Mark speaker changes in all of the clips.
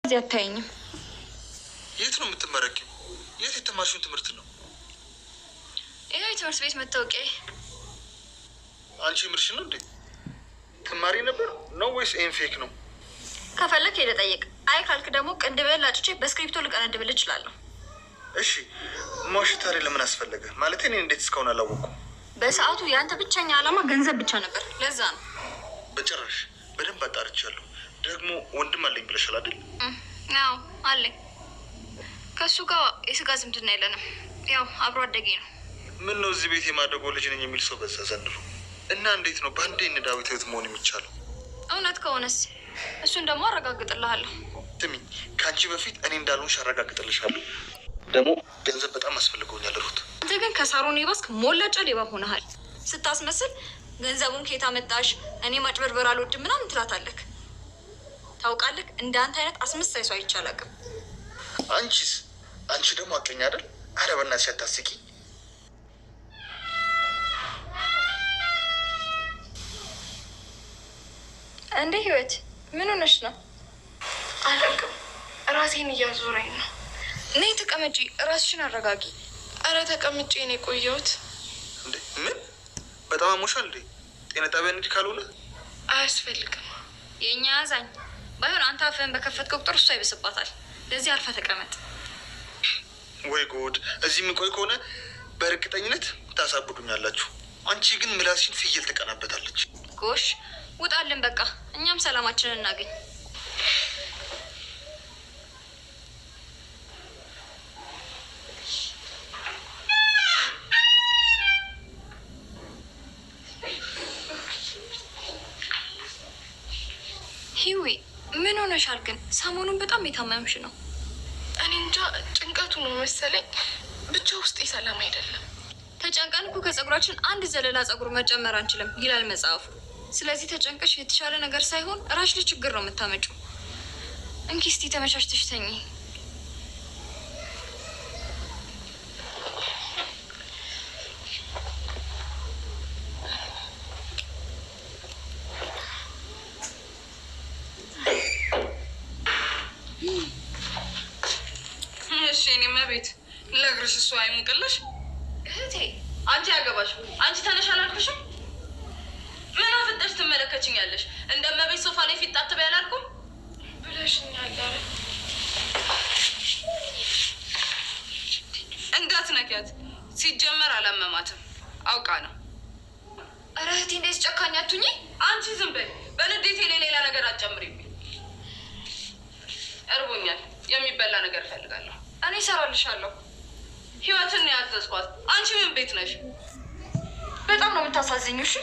Speaker 1: እዚህ አታየኝም።
Speaker 2: የት ነው የምትመረቂው? የት የተማርሽውን ትምህርት ነው?
Speaker 1: ይኸው የትምህርት ቤት መታወቂያ።
Speaker 2: አንቺ ምርሽ ነው እንዴ? ትማሪ ነበር ነው ወይስ ይሄን ፌክ ነው?
Speaker 1: ከፈለክ ሄደህ ጠይቅ። አይ ካልክ ደግሞ ቅንድብህን ላጭቼ በስክሪፕቶ ልቀነድብልህ እችላለሁ።
Speaker 2: እሺ ማሽታሪ ታዲያ ለምን አስፈለገ? ማለት እኔ እንዴት እስካሁን አላወኩም?
Speaker 1: በሰዓቱ የአንተ ብቸኛ ዓላማ ገንዘብ ብቻ ነበር። ለዛ ነው።
Speaker 2: በጭራሽ በደንብ አጣርቻለሁ። ደግሞ ወንድም አለኝ ብለሻል አይደል?
Speaker 1: አዎ አለኝ። ከእሱ ጋር የስጋ ዝምድና የለንም። ያው አብሮ አደጌ ነው።
Speaker 2: ምን ነው እዚህ ቤት የማደጎ ልጅ ነኝ የሚል ሰው በዛ ዘንድሮ። እና እንዴት ነው በአንዴ እነ ዳዊት ህይወት መሆን የሚቻለው?
Speaker 1: እውነት ከሆነስ እሱን ደግሞ አረጋግጥልሃለሁ።
Speaker 2: ስሚኝ፣ ከአንቺ በፊት እኔ እንዳልሆንሽ አረጋግጥልሻለሁ። ደግሞ ገንዘብ በጣም አስፈልገውኛል ሩት።
Speaker 1: አንተ ግን ከሳሮን የባስክ ሞላጫ ሌባ ሆነሃል። ስታስመስል ገንዘቡን ከየት አመጣሽ፣ እኔ ማጭበርበር አልወድም ምናምን ትላታለህ። ታውቃለህ፣ እንደ አንተ አይነት አስመሳይ ሰው አይቼ አላውቅም።
Speaker 2: አንቺስ? አንቺ ደግሞ አቀኝ አይደል? ኧረ በእናትሽ አታስቂ።
Speaker 1: እንዴ ህይወት ምን ሆነሽ ነው?
Speaker 3: አላውቅም፣ ራሴን እያዞረኝ ነው።
Speaker 1: ነይ ተቀመጪ፣ ራስሽን አረጋጊ።
Speaker 3: አረ ተቀምጬ ነው የቆየሁት።
Speaker 2: እንዴ ምን? በጣም አሞሻል እንዴ? ጤና ጣቢያ እንሂድ ካልሆነ?
Speaker 3: አያስፈልግም።
Speaker 1: የእኛ ያዛኝ ባይሆን አንተ አፍህን በከፈትከው ቁጥር እሷ ይብስባታል። ለዚህ አልፈ ተቀመጥ።
Speaker 2: ወይ ጉድ! እዚህ የምቆይ ከሆነ በእርግጠኝነት ታሳብዱኛላችሁ። አንቺ ግን ምላስሽን ፍየል ትቀናበታለች።
Speaker 1: ጎሽ ውጣልን በቃ፣ እኛም ሰላማችንን እናገኝ። ሂዊ ምን ሆነሻል ግን? ሰሞኑን በጣም የታመምሽ ነው።
Speaker 3: እኔ እንጃ ጭንቀቱ ነው መሰለኝ። ብቻ ውስጤ ሰላም አይደለም።
Speaker 1: ተጨንቀን እኮ ከጸጉራችን አንድ ዘለላ ጸጉር መጨመር አንችልም ይላል መጽሐፉ። ስለዚህ ተጨንቀሽ የተሻለ ነገር ሳይሆን ራሽ ላይ ችግር ነው የምታመጪው። እንኪ እስቲ ተመቻችተሽ ተኚ።
Speaker 4: እሺ እኔ መቤት ለእግርሽ እሱ አይሙቅልሽ።
Speaker 1: እህቴ
Speaker 4: አንቺ ያገባሽ አንቺ ተነሽ አላልኩሽም? ምን አፍጠሽ ትመለከችኛለሽ? እንደ መቤት ሶፋ ላይ ፊት ጣትበይ አላልኩም
Speaker 3: ብለሽኛል። ኧረ
Speaker 4: እንዳትነኪያት። ሲጀመር አላመማትም፣ አውቃ ነው።
Speaker 1: ኧረ እህቴ እንደዚህ ጨካኝ አትሁኚ።
Speaker 4: አንቺ ዝም በይ። በንዴቴ ላይ ሌላ ነገር አትጨምሪብኝ። እርቦኛል፣ የሚበላ ነገር እፈልጋለሁ።
Speaker 1: እኔ እሰራልሻለሁ።
Speaker 4: ህይወትን ነው ያዘዝኳት። አንቺ ምን ቤት ነሽ?
Speaker 1: በጣም ነው የምታሳዝኙ። እሺ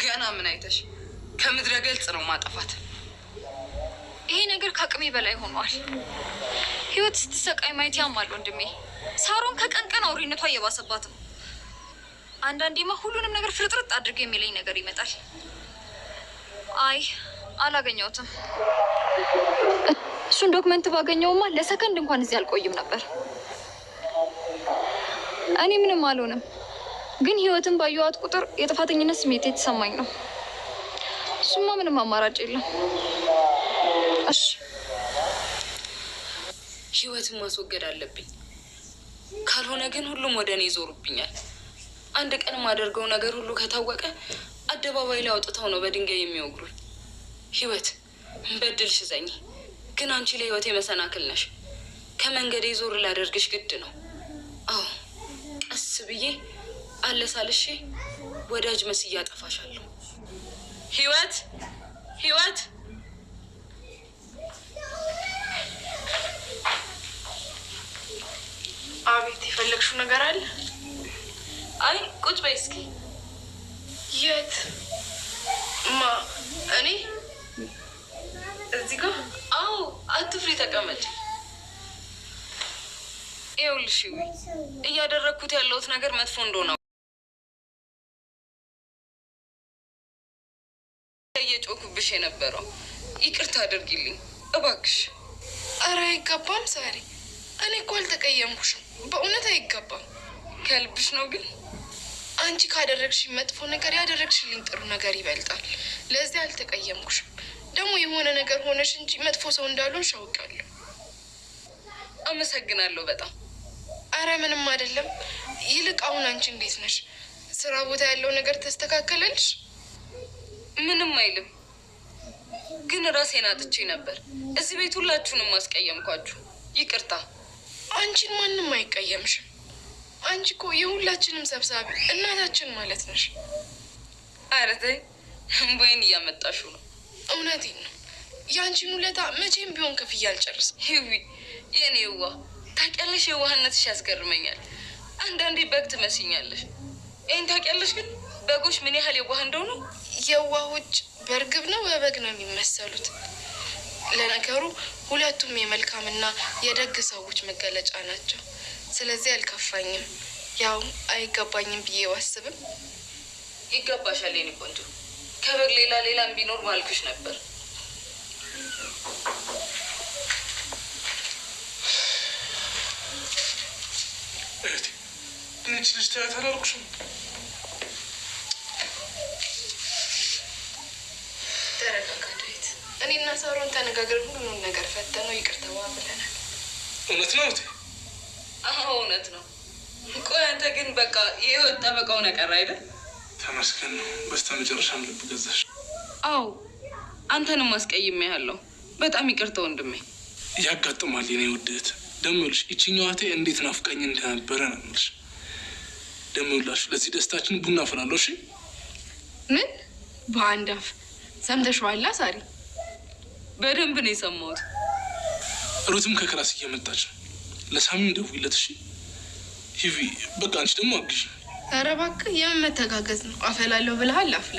Speaker 4: ገና ምን አይተሽ? ከምድረ ገልጽ ነው ማጠፋት።
Speaker 1: ይሄ ነገር ከአቅሜ በላይ ሆኗል። ህይወት ስትሰቃይ ማየት ያማል ወንድሜ። ሳሮን ከቀን ቀን አውሬነቷ እየባሰባት ነው። አንዳንዴማ ሁሉንም ነገር ፍርጥርጥ አድርገ የሚለኝ ነገር ይመጣል። አይ አላገኘሁትም። እሱን ዶክመንት ባገኘውማ ለሰከንድ እንኳን እዚህ አልቆይም ነበር። እኔ ምንም አልሆንም፣ ግን ህይወትን ባየኋት ቁጥር የጥፋተኝነት ስሜት የተሰማኝ ነው። እሱማ ምንም አማራጭ የለም። እሺ
Speaker 4: ህይወትን ማስወገድ አለብኝ። ካልሆነ ግን ሁሉም ወደ እኔ ይዞሩብኛል። አንድ ቀን የማደርገው ነገር ሁሉ ከታወቀ አደባባይ ላይ አውጥተው ነው በድንጋይ የሚወግሩኝ። ህይወት በድልሽ ዘኝ፣ ግን አንቺ ለህይወቴ መሰናክል ነሽ። ከመንገዴ ዞር ላደርግሽ ግድ ነው። አዎ ቀስ ብዬ አለሳልሼ ወዳጅ መስዬ አጠፋሻለሁ። ህይወት ህይወት
Speaker 3: አቤት፣ የፈለግሽው ነገር አለ?
Speaker 4: አይ ቁጭ በይ እስኪ።
Speaker 3: የት? ማ? እኔ እዚህ ጋር?
Speaker 4: አዎ አትፍሪ፣ ተቀመጭ። ይኸውልሽ እያደረግኩት ያለሁት ነገር መጥፎ እንደሆነ እየጮኩብሽ የነበረው ይቅርታ አድርጊልኝ እባክሽ።
Speaker 3: ኧረ አይገባም ሳሪ፣ እኔ እኮ አልተቀየምኩሽም። በእውነት አይገባም።
Speaker 4: ከልብሽ ነው ግን?
Speaker 3: አንቺ ካደረግሽኝ መጥፎ ነገር ያደረግሽልኝ ጥሩ ነገር ይበልጣል። ለዚህ አልተቀየምኩሽም። ደግሞ የሆነ ነገር ሆነሽ እንጂ መጥፎ ሰው እንዳልሆንሽ አውቃለሁ።
Speaker 4: አመሰግናለሁ በጣም።
Speaker 3: አረ ምንም አይደለም። ይልቅ አሁን አንቺ እንዴት ነሽ? ስራ ቦታ ያለው ነገር ተስተካከለልሽ?
Speaker 4: ምንም አይልም፣ ግን ራሴን አጥቼ ነበር። እዚህ ቤት ሁላችሁንም አስቀየምኳችሁ፣ ይቅርታ።
Speaker 3: አንቺን ማንም አይቀየምሽም። አንቺ እኮ የሁላችንም ሰብሳቢ እናታችን ማለት ነሽ።
Speaker 4: ኧረ ተይ፣ እምባዬን እያመጣሽው ነው።
Speaker 3: እውነቴን ነው። የአንቺን ውለታ መቼም ቢሆን ከፍዬ አልጨርስም።
Speaker 4: ሂዊ የኔ የዋህ፣ ታውቂያለሽ፣ የዋህነትሽ ያስገርመኛል። አንዳንዴ በግ ትመስኛለሽ። ይህን ታውቂያለሽ ግን በጎች ምን ያህል የዋህ እንደሆኑ።
Speaker 3: የዋሆች በእርግብ ነው በበግ ነው የሚመሰሉት። ለነገሩ ሁለቱም የመልካምና የደግ ሰዎች መገለጫ ናቸው። ስለዚህ አልከፋኝም። ያው አይገባኝም ብዬ ዋስብም።
Speaker 4: ይገባሻል የኔ ቆንጆ። ከበግ ሌላም ቢኖር ባልክሽ ነበር።
Speaker 5: እህቴ እኔች ልጅ ታያት አላልኩሽም?
Speaker 3: ተረጋጋ ዳዊት። እኔና ሳሮን ተነጋግረን ሁሉንም ነገር ፈተነው ይቅር ተባብለናል።
Speaker 5: እውነት ነው እህቴ?
Speaker 4: አዎ እውነት ነው። ቆይ አንተ ግን በቃ የህይወት ጠበቃው ነቀር አይደል?
Speaker 5: ተመስገን ነው። በስተመጨረሻም ልብ ገዛሽ።
Speaker 4: አዎ አንተንም አስቀይሜሃለሁ። በጣም ይቅርታ ወንድሜ።
Speaker 5: ያጋጥማል የኔ ውድ እህት። ደግሞ ይኸውልሽ ይችኛዋ እህቴ እንዴት ናፍቃኝ እንደነበረ ነው የምልሽ። ደግሞ ይኸውላችሁ ለዚህ ደስታችን ቡና አፈላለሁ። እሺ?
Speaker 3: ምን በአንድ አፍ ሰምተሽዋላ ሳሪ?
Speaker 4: በደንብ ነው የሰማሁት።
Speaker 5: ሩትም ከክላስ እየመጣች ነው። ለሳሚም ደውይለት። እሺ? ሂቪ በቃ አንቺ ደግሞ አግዥ።
Speaker 3: ኧረ እባክህ የምን መተጋገዝ ነው? አፈላለሁ ብለሃል፣ አፍላ።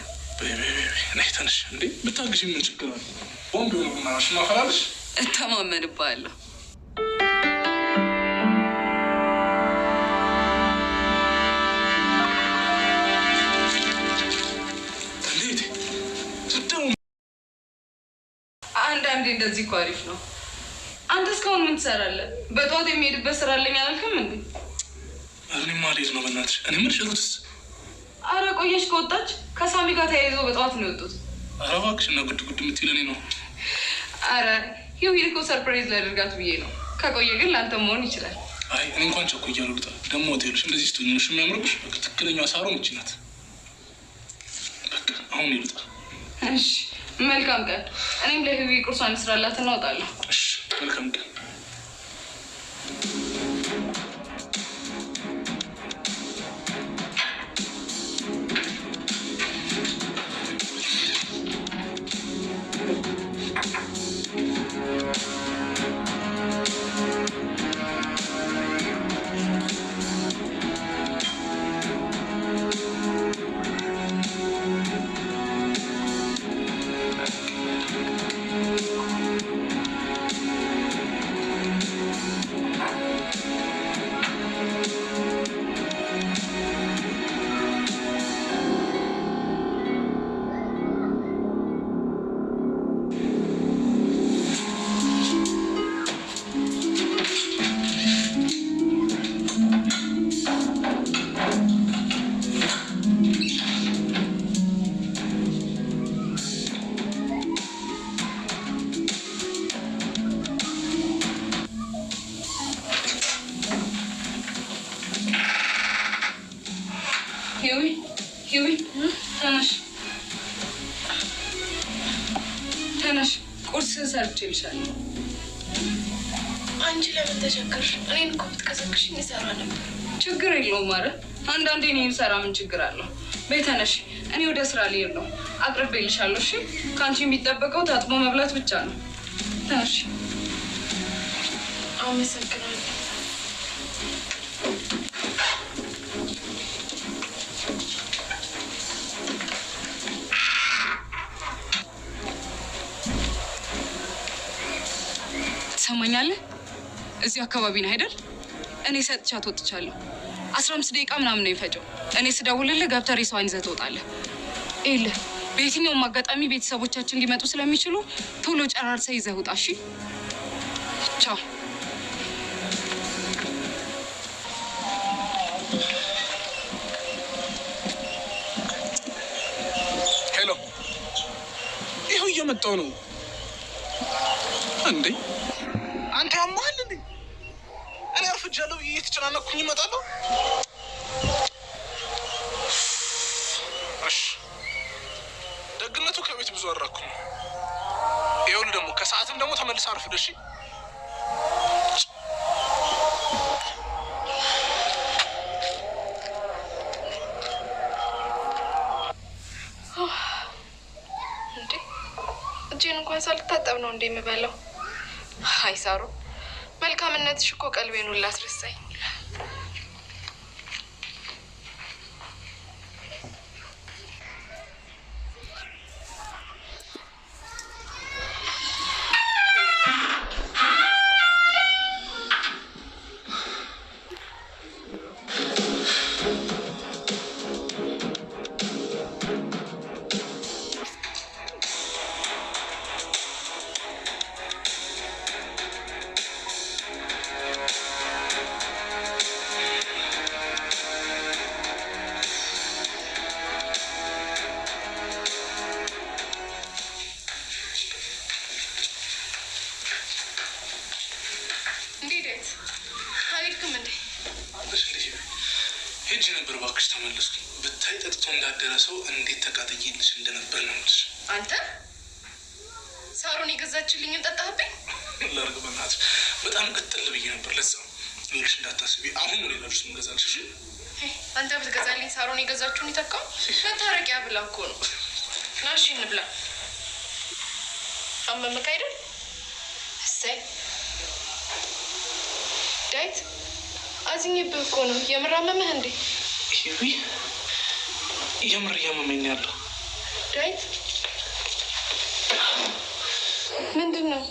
Speaker 5: ነይ ተነሽ። እንዴ ብታግዥ ምን ችግር አለ? ቦምብ ሆነ ቡና ናሽ ማፈላለሽ።
Speaker 4: እተማመንብሃለሁ።
Speaker 5: እንዴት ስደው
Speaker 4: አንዳንዴ እንደዚህ እኮ አሪፍ ነው። አንተ እስካሁን ምን ትሰራለህ? በጠዋት የሚሄድበት ስራ አለኝ አላልክም እንዴ?
Speaker 5: እኔማ ልሄድ ነው በእናትሽ። እኔ ምን ሸሩትስ?
Speaker 4: አረ ቆየሽ ከወጣች። ከሳሚ ጋር ተያይዘው በጠዋት ነው የወጡት።
Speaker 5: ኧረ እባክሽ እና ጉድ ጉድ የምትይው ለእኔ ነው።
Speaker 4: አረ ይኸው እኮ ሰርፕራይዝ ላደርጋት ብዬ ነው። ከቆየ ግን ለአንተ መሆን ይችላል።
Speaker 5: አይ እኔ እንኳን ቸኩያለሁ። ልውጣ ደግሞ ሆቴሎች እንደዚህ ስትሆኝሽ የሚያምርብሽ። በቃ ትክክለኛዋ ሳሮን ይቺ ናት። በቃ አሁን ይልጣ።
Speaker 4: እሺ መልካም ቀን። እኔም ለህዊ ቁርሷን ስራላት እናወጣለሁ።
Speaker 5: እሺ መልካም ቀን።
Speaker 4: ሂዊ ተነሽ ተነሽ፣ ቁርስ ሰርቼልሻለሁ።
Speaker 3: አንቺ ለምን ተቸገርሽ? እኔን እኮ ብትቀሰቅሽኝ ይሰራ ነበር።
Speaker 4: ችግር የለውም። ማለት አንዳንዴ እኔ ብሰራ ምን ችግር አለው? በይ ተነሽ፣ እኔ ወደ ስራ ልሄድ ነው። አቅርቤልሻለሁ። እሺ? ከአንቺ የሚጠበቀው ታጥቦ መብላት ብቻ ነው። ተነሽ።
Speaker 3: አመሰግናለሁ።
Speaker 4: ትሰማኛለህ? እዚሁ አካባቢ ነህ አይደል? እኔ ሰጥቻት ወጥቻለሁ። 15 ደቂቃ ምናምን ነው የሚፈጀው። እኔ ስደውልልህ ገብተህ ሬሳዋን ይዘህ ትወጣለህ። ይኸውልህ በየትኛውም አጋጣሚ ቤተሰቦቻችን ሊመጡ ስለሚችሉ ቶሎ ጨራርሰህ ይዘህ ውጣ። እሺ? ቻው።
Speaker 5: ሄሎ፣ ይኸው እየመጣሁ ነው እንዴ? አንተ ያማል እንዴ? እኔ አርፍጃለሁ ብዬ እየተጨናነኩኝ እመጣለሁ። እሺ ደግነቱ ከቤት ብዙ አራኩም። ይኸውልህ ደግሞ ከሰዓትም ደግሞ ተመልሰህ አርፍድ እሺ?
Speaker 3: እንዴ እጄን እንኳን ሳልታጠብ ነው እንዴ የምበላው? አይ ሳሩ፣ መልካምነትሽ እኮ ቀልቤን ሁላ አስረሳኝ።
Speaker 5: ሄጅ ነበር እባክሽ ተመለስኩ። ብታይ ጠጥቶ እንዳደረ ሰው እንዴት ተቃጥዬልሽ እንደነበር ነው የምልሽ።
Speaker 3: አንተ ሳሩን የገዛችልኝን ጠጣህብኝ?
Speaker 5: ላርግ በናት በጣም ቅጥል ብዬ ነበር። ለዛ ልሽ እንዳታስቢ አሁን ነው ሌሎች ምንገዛልሽ። እሺ
Speaker 3: አንተ ብትገዛልኝ ሳሩን የገዛችውን ይተካው መታረቂያ ብላ እኮ ነው። ናሽ እንብላ። አመመክ አይደል? እሰይ ዳዊት አዝኜብህ እኮ ነው። የምር አመመህ እንዴ?
Speaker 5: ይሄ የምር እያመመኝ ያለው
Speaker 3: ዳዊት ምንድን ነው?